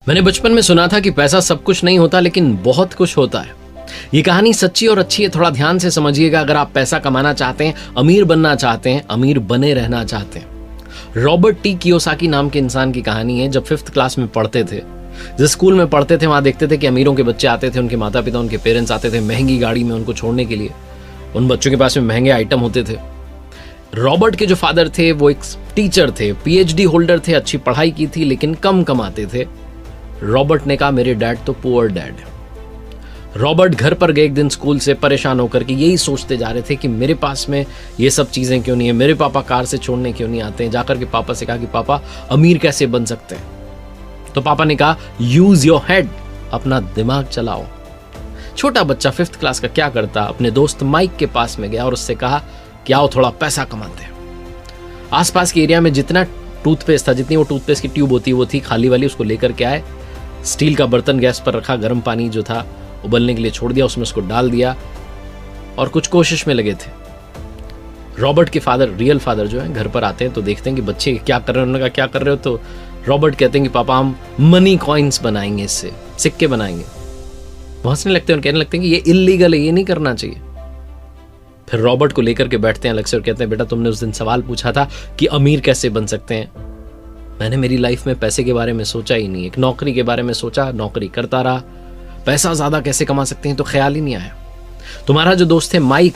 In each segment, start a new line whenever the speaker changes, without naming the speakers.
मैंने बचपन में सुना था कि पैसा सब कुछ नहीं होता, लेकिन बहुत कुछ होता है। ये कहानी सच्ची और अच्छी है, थोड़ा ध्यान से समझिएगा। अगर आप पैसा कमाना चाहते हैं, अमीर बनना चाहते हैं, अमीर बने रहना चाहते हैं। रॉबर्ट टी कियोसाकी नाम के इंसान की कहानी है। जब 5th क्लास में पढ़ते थे, जिस स्कूल में पढ़ते थे, वहां देखते थे कि अमीरों के बच्चे आते थे, उनके माता पिता, उनके पेरेंट्स आते थे महंगी गाड़ी में उनको छोड़ने के लिए। उन बच्चों के पास में महंगे आइटम होते थे। रॉबर्ट के जो फादर थे वो एक टीचर थे, PhD होल्डर थे, अच्छी पढ़ाई की थी, लेकिन कम कमाते थे। रॉबर्ट ने कहा मेरे डैड तो पुअर डैड है। रॉबर्ट घर पर गए एक दिन स्कूल से परेशान होकर के, यही सोचते जा रहे थे कि मेरे पास में ये सब चीजें क्यों नहीं है, मेरे पापा कार से छोड़ने क्यों नहीं आते हैं। जाकर के पापा से कहा कि पापा अमीर कैसे बन सकते हैं। तो पापा ने कहा यूज योर हेड, अपना दिमाग चलाओ। छोटा बच्चा 5th क्लास का क्या करता, अपने दोस्त माइक के पास में गया और उससे कहा कि आओ थोड़ा पैसा कमाते हैं। आसपास के एरिया में जितना टूथपेस्ट था, जितनी वो टूथपेस्ट की ट्यूब होती वो थी खाली वाली, उसको लेकर के आए। स्टील का बर्तन गैस पर रखा, गर्म पानी जो था उबलने के लिए छोड़ दिया, उसमें उसको डाल दिया और कुछ कोशिश में लगे थे। रॉबर्ट के फादर, रियल फादर जो है, घर पर आते हैं तो देखते हैं कि बच्चे क्या कर रहे हैं। उन्होंने कहा क्या कर रहे हो? तो रॉबर्ट कहते हैं कि पापा हम मनी कॉइन्स बनाएंगे, इससे सिक्के बनाएंगे। वो हंसने लगते हैं और कहने लगते हैं कि ये इल्लीगल है, ये नहीं करना चाहिए। फिर रॉबर्ट को लेकर के बैठते हैं अलग से और कहते हैं बेटा तुमने उस दिन सवाल पूछा था कि अमीर कैसे बन सकते हैं। मैंने मेरी लाइफ में पैसे के बारे में सोचा ही नहीं, एक नौकरी के बारे में सोचा, नौकरी करता रहा। पैसा ज्यादा कैसे कमा सकते हैं तो ख्याल ही नहीं आया। तुम्हारा जो दोस्त है माइक,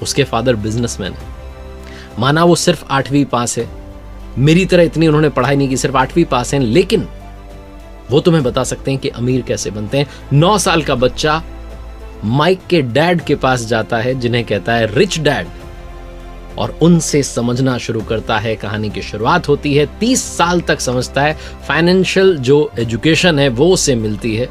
उसके फादर बिजनेसमैन है। माना वो सिर्फ 8वीं पास है, मेरी तरह इतनी उन्होंने पढ़ाई नहीं की, सिर्फ 8वीं पास है, लेकिन वो तुम्हें बता सकते हैं कि अमीर कैसे बनते हैं। 9 साल का बच्चा माइक के डैड के पास जाता है, जिन्हें कहता है रिच डैड, और उनसे समझना शुरू करता है। कहानी की शुरुआत होती है, 30 साल तक समझता है, फाइनेंशियल जो एजुकेशन है वो उससे मिलती है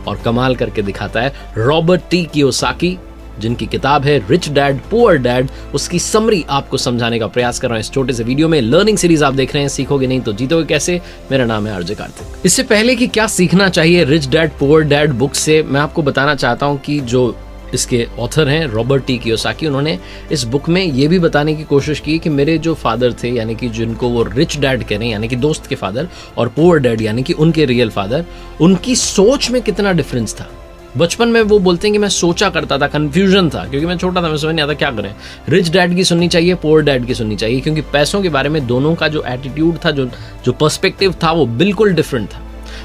और कमाल करके दिखाता है। रॉबर्ट टी कियोसाकी, जिनकी किताब है रिच डैड पुअर डैड, उसकी समरी आपको समझाने का प्रयास कर रहा हूं इस छोटे से वीडियो में। लर्निंग सीरीज आप देख रहे हैं, सीखोगे नहीं तो जीतोगे कैसे। मेरा नाम है आरजे कार्तिक। इससे पहले कि क्या सीखना चाहिए rich dad poor dad book से, मैं आपको बताना चाहता हूं कि जो इसके ऑथर हैं रॉबर्ट टी कियोसाकी, उन्होंने इस बुक में ये भी बताने की कोशिश की कि मेरे जो फादर थे, यानी कि जिनको वो रिच डैड कह रहे हैं, यानी कि दोस्त के फादर, और पुअर डैड यानी कि उनके रियल फादर, उनकी सोच में कितना डिफरेंस था। बचपन में वो बोलते हैं कि मैं सोचा करता था, कंफ्यूजन था, क्योंकि मैं छोटा था, मैं समझ नहीं आता क्या करें। रिच डैड की सुननी चाहिए, पुअर डैड की सुननी चाहिए, क्योंकि पैसों के बारे में दोनों का जो एटीट्यूड था, जो पर्सपेक्टिव था, वो बिल्कुल डिफरेंट था।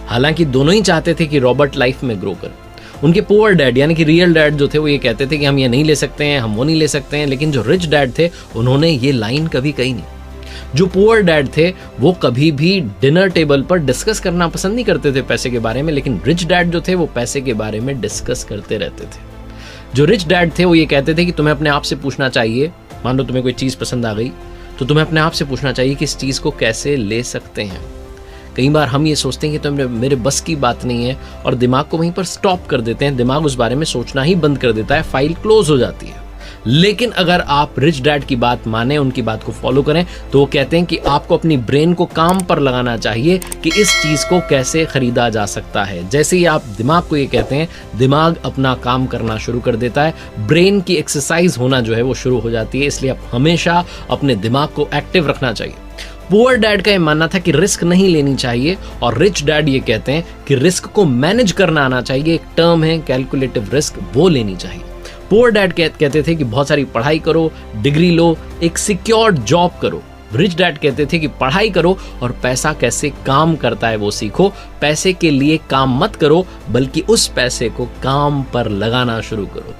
हालांकि दोनों ही चाहते थे कि रॉबर्ट लाइफ में ग्रो करे। उनके पुअर डैड यानी कि रियल डैड जो थे वो ये कहते थे कि हम ये नहीं ले सकते हैं, हम वो नहीं ले सकते हैं, लेकिन जो रिच डैड थे उन्होंने ये लाइन कभी कही नहीं। जो पुअर डैड थे वो कभी भी डिनर टेबल पर डिस्कस करना पसंद नहीं करते थे पैसे के बारे में, लेकिन रिच डैड जो थे वो पैसे के बारे में डिस्कस करते रहते थे। जो रिच डैड थे वो ये कहते थे कि तुम्हें अपने आप से पूछना चाहिए, मान लो तुम्हें कोई चीज पसंद आ गई तो तुम्हें अपने आप से पूछना चाहिए कि इस चीज को कैसे ले सकते हैं। कई बार हम ये सोचते हैं कि तो मेरे बस की बात नहीं है और दिमाग को वहीं पर स्टॉप कर देते हैं, दिमाग उस बारे में सोचना ही बंद कर देता है, फाइल क्लोज हो जाती है। लेकिन अगर आप रिच डैड की बात माने, उनकी बात को फॉलो करें, तो वो कहते हैं कि आपको अपनी ब्रेन को काम पर लगाना चाहिए कि इस चीज को कैसे खरीदा जा सकता है। जैसे ही आप दिमाग को ये कहते हैं, दिमाग अपना काम करना शुरू कर देता है, ब्रेन की एक्सरसाइज होना जो है वो शुरू हो जाती है। इसलिए आप हमेशा अपने दिमाग को एक्टिव रखना चाहिए। पुअर डैड का ये मानना था कि रिस्क नहीं लेनी चाहिए, और रिच डैड ये कहते हैं कि रिस्क को मैनेज करना आना चाहिए। एक टर्म है कैलकुलेटिव रिस्क, वो लेनी चाहिए। पुअर डैड कहते थे कि बहुत सारी पढ़ाई करो, डिग्री लो, एक सिक्योर्ड जॉब करो। रिच डैड कहते थे कि पढ़ाई करो और पैसा कैसे काम करता है वो सीखो। पैसे के लिए काम मत करो, बल्कि उस पैसे को काम पर लगाना शुरू करो।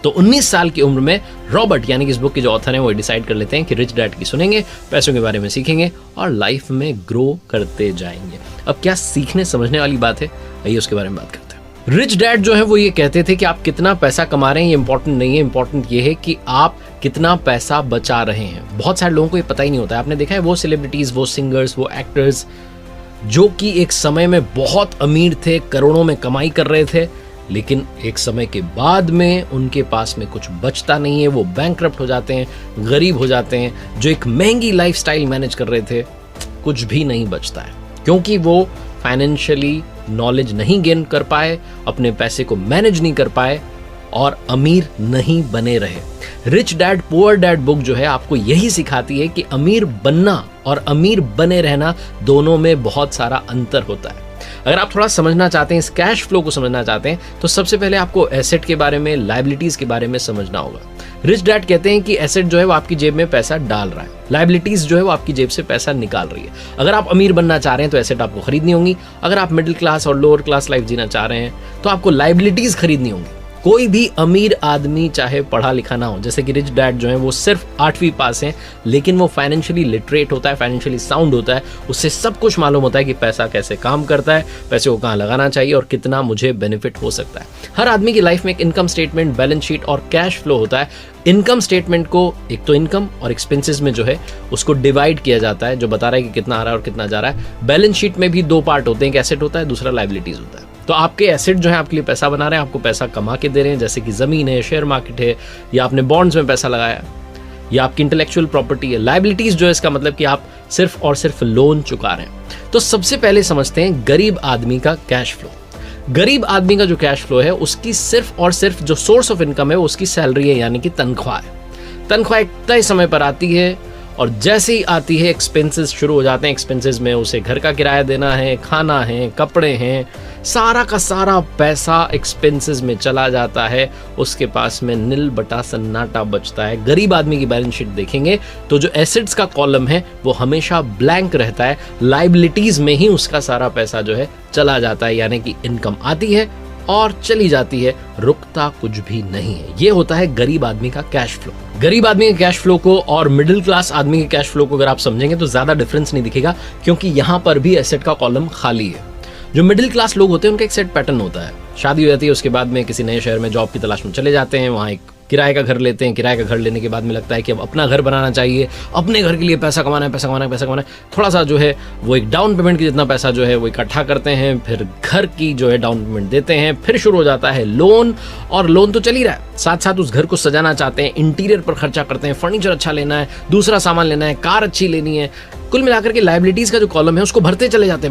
तो 19 साल की उम्र में रॉबर्ट यानी कि इस बुक के जो ऑथर हैं वो डिसाइड कर लेते हैं कि रिच डैड की सुनेंगे, पैसों के बारे में सीखेंगे और लाइफ में ग्रो करते जाएंगे। अब क्या सीखने समझने वाली बात है, आइए उसके बारे में बात करते हैं। रिच डैड जो है वो ये कहते थे कि आप कितना पैसा कमा रहे हैं ये इंपॉर्टेंट नहीं है, इंपॉर्टेंट ये है कि आप कितना पैसा बचा रहे हैं। बहुत सारे लोगों को ये पता ही नहीं होता है। आपने देखा है वो सेलिब्रिटीज, वो सिंगर्स, वो एक्टर्स जो कि एक समय में बहुत अमीर थे, करोड़ों में कमाई कर रहे थे, लेकिन एक समय के बाद में उनके पास में कुछ बचता नहीं है, वो बैंकरप्ट हो जाते हैं, गरीब हो जाते हैं। जो एक महंगी लाइफस्टाइल मैनेज कर रहे थे, कुछ भी नहीं बचता है, क्योंकि वो फाइनेंशियली नॉलेज नहीं गेन कर पाए, अपने पैसे को मैनेज नहीं कर पाए और अमीर नहीं बने रहे। Rich dad poor dad book जो है आपको यही सिखाती है कि अमीर बनना और अमीर बने रहना दोनों में बहुत सारा अंतर होता है। अगर आप थोड़ा समझना चाहते हैं, इस कैश फ्लो को समझना चाहते हैं, तो सबसे पहले आपको एसेट के बारे में, लायबिलिटीज के बारे में समझना होगा। रिच डैड कहते हैं कि एसेट जो है वो आपकी जेब में पैसा डाल रहा है, लायबिलिटीज जो है वो आपकी जेब से पैसा निकाल रही है। अगर आप अमीर बनना चाह रहे हैं तो एसेट आपको खरीदनी होंगी। अगर आप मिडिल क्लास और लोअर क्लास लाइफ जीना चाह रहे हैं तो आपको लायबिलिटीज खरीदनी होंगी। कोई भी अमीर आदमी चाहे पढ़ा लिखा ना हो, जैसे कि रिच डैड जो है वो सिर्फ 8वीं पास हैं, लेकिन वो फाइनेंशियली लिटरेट होता है, फाइनेंशियली साउंड होता है, उससे सब कुछ मालूम होता है कि पैसा कैसे काम करता है, पैसे को कहाँ लगाना चाहिए और कितना मुझे बेनिफिट हो सकता है। हर आदमी की लाइफ में एक इनकम स्टेटमेंट, बैलेंस शीट और कैश फ्लो होता है। इनकम स्टेटमेंट को एक तो इनकम और एक्सपेंसेस में जो है उसको डिवाइड किया जाता है, जो बता रहा है कि कितना आ रहा है और कितना जा रहा है। बैलेंस शीट में भी 2 पार्ट होते हैं, एक एसेट होता है, दूसरा लायबिलिटीज होता है। तो आपके एसेट जो है आपके लिए पैसा बना रहे हैं, आपको पैसा कमा के दे रहे हैं, जैसे कि जमीन है, शेयर मार्केट है, या आपने बॉन्ड्स में पैसा लगाया, या आपकी इंटेलेक्चुअल प्रॉपर्टी है। लायबिलिटीज जो है इसका मतलब कि आप सिर्फ और सिर्फ लोन चुका रहे हैं। तो सबसे पहले समझते हैं गरीब आदमी का कैश फ्लो। गरीब आदमी का जो कैश फ्लो है उसकी सिर्फ और सिर्फ जो सोर्स ऑफ इनकम है उसकी सैलरी है, यानी कि तनख्वाह है। तनख्वाह एक तय समय पर आती है और जैसे ही आती है एक्सपेंसेस शुरू हो जाते हैं। एक्सपेंसेस में उसे घर का किराया देना है, खाना है, कपड़े हैं, सारा का सारा पैसा एक्सपेंसेस में चला जाता है। उसके पास में नील बटा सन्नाटा बचता है। गरीब आदमी की बैलेंस शीट देखेंगे तो जो एसेट्स का कॉलम है वो हमेशा ब्लैंक रहता है, लायबिलिटीज में ही उसका सारा पैसा जो है चला जाता है, यानी कि इनकम आती है और चली जाती है, रुकता कुछ भी नहीं है। ये होता है गरीब आदमी का कैश फ्लो। गरीब आदमी के कैश फ्लो को और मिडिल क्लास आदमी के कैश फ्लो को अगर आप समझेंगे तो ज्यादा डिफरेंस नहीं दिखेगा, क्योंकि यहां पर भी एसेट का कॉलम खाली है। जो मिडिल क्लास लोग होते हैं उनका एक सेट पैटर्न होता है। शादी हो जाती है, उसके बाद में किसी नए शहर में जॉब की तलाश में चले जाते हैं, वहाँ एक किराए का घर लेते हैं। किराए का घर लेने के बाद में लगता है कि अब अपना घर बनाना चाहिए, अपने घर के लिए पैसा कमाना है, पैसा कमाना है, पैसा कमाना है। थोड़ा सा जो है वो एक डाउन पेमेंट की जितना पैसा जो है वो इकट्ठा करते हैं, फिर घर की जो है डाउन पेमेंट देते हैं, फिर शुरू हो जाता है लोन। और लोन तो चल ही रहा है, साथ साथ उस घर को सजाना चाहते हैं, इंटीरियर पर खर्चा करते हैं, फर्नीचर अच्छा लेना है, दूसरा सामान लेना है, कार अच्छी लेनी है। कुल मिलाकर के लायबिलिटीज का जो कॉलम है उसको भरते चले जाते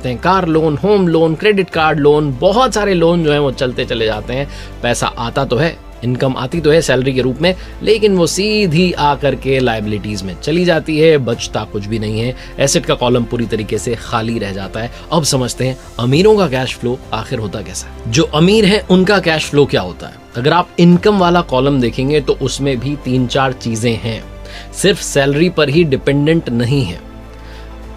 हैं। Car loan, home loan, credit card loan, बहुत सारे लोन जो है वो चलते चले जाते हैं। पैसा आता तो है, इनकम आती तो है सैलरी के रूप में, लेकिन वो सीधी आकर के लायबिलिटीज में चली जाती है, बचता कुछ भी नहीं है। एसेट का कॉलम पूरी तरीके से खाली रह जाता है। अब समझते हैं अमीरों का कैश फ्लो आखिर होता कैसा है। जो अमीर है उनका कैश फ्लो क्या होता है। अगर आप इनकम वाला कॉलम देखेंगे तो उसमें भी 3-4 चीजें हैं, सिर्फ सैलरी पर ही डिपेंडेंट नहीं है।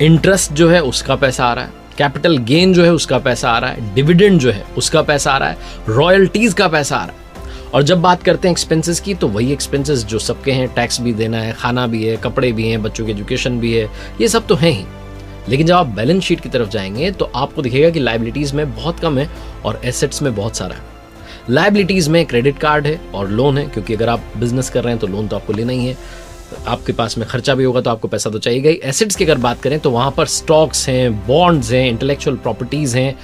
इंटरेस्ट जो है उसका पैसा आ रहा है, कैपिटल गेन जो है उसका पैसा आ रहा है, डिविडेंड जो है उसका पैसा आ रहा है, रॉयल्टीज का पैसा आ रहा है। और जब बात करते हैं एक्सपेंसेस की तो वही एक्सपेंसेस जो सबके हैं, टैक्स भी देना है, खाना भी है, कपड़े भी हैं, बच्चों की एजुकेशन भी है, ये सब तो है ही। लेकिन जब आप बैलेंस शीट की तरफ जाएंगे तो आपको दिखेगा कि लायबिलिटीज में बहुत कम है और एसेट्स में बहुत सारा है। लायबिलिटीज में क्रेडिट कार्ड है और लोन है, क्योंकि अगर आप बिजनेस कर रहे हैं तो लोन तो आपको लेना ही है, आपके पास में खर्चा भी होगा तो आपको पैसा तो चाहिए ही। एसेट्स की अगर बात करें तो वहां पर स्टॉक्स हैं, बॉन्ड्स हैं, इंटेलेक्चुअल प्रॉपर्टीज हैं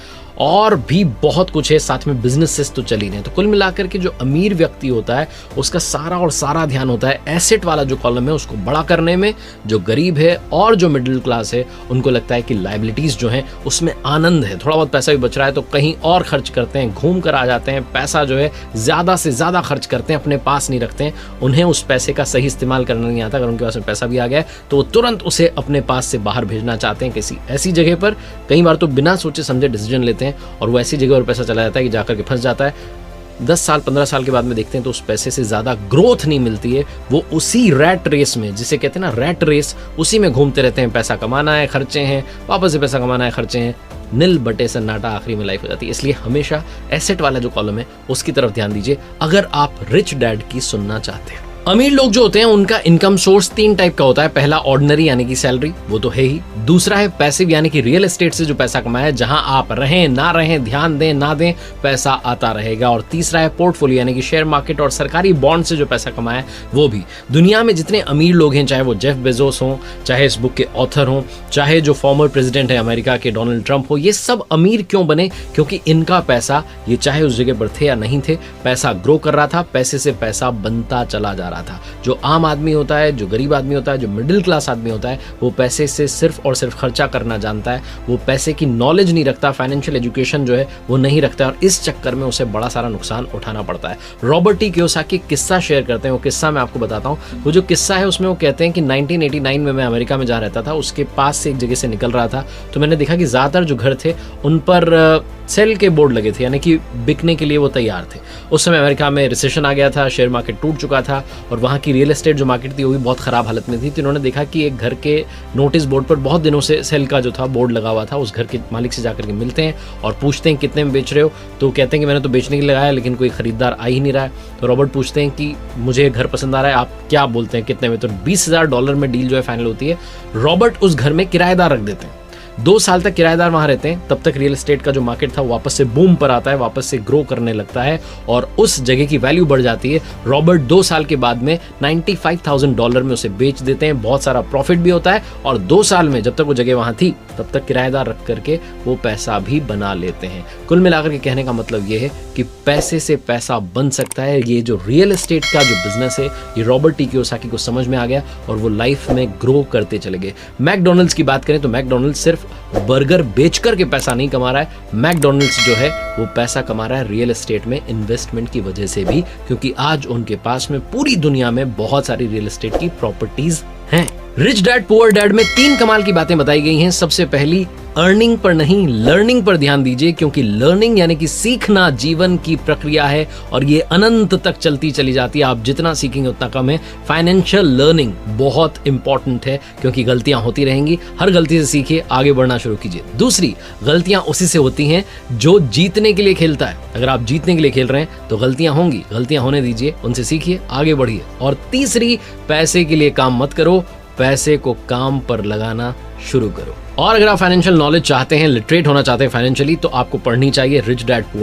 और भी बहुत कुछ है, साथ में बिजनेसेस तो चल ही रहे हैं। तो कुल मिलाकर के जो अमीर व्यक्ति होता है उसका सारा और सारा ध्यान होता है एसेट वाला जो कॉलम है उसको बड़ा करने में। जो गरीब है और जो मिडिल क्लास है उनको लगता है कि लायबिलिटीज जो है उसमें आनंद है, थोड़ा बहुत पैसा भी बच रहा है तो कहीं और खर्च करते हैं, घूम कर आ जाते हैं, पैसा जो है ज्यादा से ज्यादा खर्च करते हैं, अपने पास नहीं रखते हैं। उन्हें उस पैसे का सही इस्तेमाल करना नहीं आता। अगर उनके पास में पैसा भी आ गया है तो वो तुरंत उसे अपने पास से बाहर भेजना चाहते हैं किसी ऐसी जगह पर, कई बार तो बिना सोचे समझे डिसीजन लेते हैं और वो ऐसी जगह पर पैसा चला जाता है कि जाकर के फंस जाता है। 10 साल 15 साल के बाद में देखते हैं तो उस पैसे से ज्यादा ग्रोथ नहीं मिलती है। वो उसी रैट रेस में, जिसे कहते हैं ना रैट रेस, उसी में घूमते रहते हैं। पैसा कमाना है, खर्चे हैं, वापस से पैसा कमाना है, खर्चे हैं, नील बटे सन्नाटा आखिरी में लाइफ हो जाती है। इसलिए हमेशा एसेट वाला जो कॉलम है उसकी तरफ ध्यान दीजिए अगर आप रिच डैड की सुनना चाहते हैं। अमीर लोग जो होते हैं उनका इनकम सोर्स 3 टाइप का होता है। पहला ऑर्डिनरी यानी कि सैलरी, वो तो है ही। दूसरा है पैसिव यानी कि रियल एस्टेट से जो पैसा कमाया, जहां आप रहें ना रहें, ध्यान दें ना दें, पैसा आता रहेगा। और तीसरा है पोर्टफोलियो यानी कि शेयर मार्केट और सरकारी बॉन्ड से जो पैसा कमाया वो भी। दुनिया में जितने अमीर लोग हैं, चाहे वो जेफ बेजोस हों, चाहे इस बुक के ऑथर हों, चाहे जो फॉर्मर प्रेसिडेंट है अमेरिका के डोनाल्ड ट्रंप हो, ये सब अमीर क्यों बने? क्योंकि इनका पैसा, ये चाहे उस जगह पर थे या नहीं थे, पैसा ग्रो कर रहा था, पैसे से पैसा बनता चला जा रहा रहा था। जो आम आदमी होता है, जो गरीब आदमी होता है, जो मिडिल क्लास आदमी होता है, वो पैसे से सिर्फ और सिर्फ खर्चा करना जानता है, वो पैसे की नॉलेज नहीं रखता, फाइनेंशियल एजुकेशन जो है वो नहीं रखता, और इस चक्कर में उसे बड़ा सारा नुकसान उठाना पड़ता है। रॉबर्ट टी कियोसाकी किस्सा शेयर करते हैं, वो किस्सा मैं आपको बताता हूँ। वो जो किस्सा है उसमें वो कहते हैं कि 1989 में मैं अमेरिका में जहाँ रहता था उसके पास से एक जगह से निकल रहा था, तो मैंने देखा कि ज़्यादातर जो घर थे उन पर सेल के बोर्ड लगे थे, यानी कि बिकने के लिए वो तैयार थे। उस समय अमेरिका में रिसेशन आ गया था, शेयर मार्केट टूट चुका था और वहाँ की रियल एस्टेट जो मार्केट थी वो भी बहुत ख़राब हालत में थी। तो इन्होंने देखा कि एक घर के नोटिस बोर्ड पर बहुत दिनों से सेल का जो था बोर्ड लगा हुआ था। उस घर के मालिक से जाकर के मिलते हैं और पूछते हैं कितने में बेच रहे हो, तो कहते हैं कि मैंने तो बेचने के लिए लगाया लेकिन कोई खरीदार आ ही नहीं रहा है। तो रॉबर्ट पूछते हैं कि मुझे घर पसंद आ रहा है, आप क्या बोलते हैं कितने में? तो $20,000 में डील जो है फाइनल होती है। रॉबर्ट उस घर में किराएदार रख देते हैं, 2 साल तक किराएदार वहां रहते हैं। तब तक रियल एस्टेट का जो मार्केट था वो वापस से बूम पर आता है, वापस से ग्रो करने लगता है और उस जगह की वैल्यू बढ़ जाती है। रॉबर्ट 2 साल के बाद में $95,000 में उसे बेच देते हैं, बहुत सारा प्रॉफिट भी होता है और 2 साल में जब तक वो जगह वहां थी तब तक किराएदार रख करके वो पैसा भी बना लेते हैं। कुल मिलाकर के कहने का मतलब ये है कि पैसे से पैसा बन सकता है। ये जो रियल एस्टेट का जो बिजनेस है ये रॉबर्ट टी कियोसाकी को समझ में आ गया और वो लाइफ में ग्रो करते चले गए। मैकडॉनल्ड्स की बात करें तो मैकडॉनल्ड्स सिर्फ बर्गर बेचकर के पैसा नहीं कमा रहा है, मैकडॉनल्ड्स जो है वो पैसा कमा रहा है रियल एस्टेट में इन्वेस्टमेंट की वजह से भी, क्योंकि आज उनके पास में पूरी दुनिया में बहुत सारी रियल एस्टेट की प्रॉपर्टीज हैं। रिच डैड पुअर डैड में 3 कमाल की बातें बताई गई हैं। सबसे पहली, अर्निंग पर नहीं लर्निंग पर ध्यान दीजिए, क्योंकि लर्निंग यानी कि सीखना जीवन की प्रक्रिया है और ये अनंत तक चलती चली जाती है। आप जितना सीखेंगे उतना कम है। फाइनेंशियल लर्निंग बहुत इंपॉर्टेंट है क्योंकि गलतियां होती रहेंगी, हर गलती से सीखिए, आगे बढ़ना शुरू कीजिए। दूसरी, गलतियां उसी से होती हैं जो जीतने के लिए खेलता है। अगर आप जीतने के लिए खेल रहे हैं तो गलतियां होंगी, गलतियां होने दीजिए, उनसे सीखिए, आगे बढ़िए। और तीसरी, पैसे के लिए काम मत करो, पैसे को काम पर लगाना शुरू करो। और अगर आप फाइनेंशियल नॉलेज चाहते हैं, लिटरेट होना चाहते हैं फाइनेंशियली, तो आपको पढ़नी चाहिए रिच डैड पुअर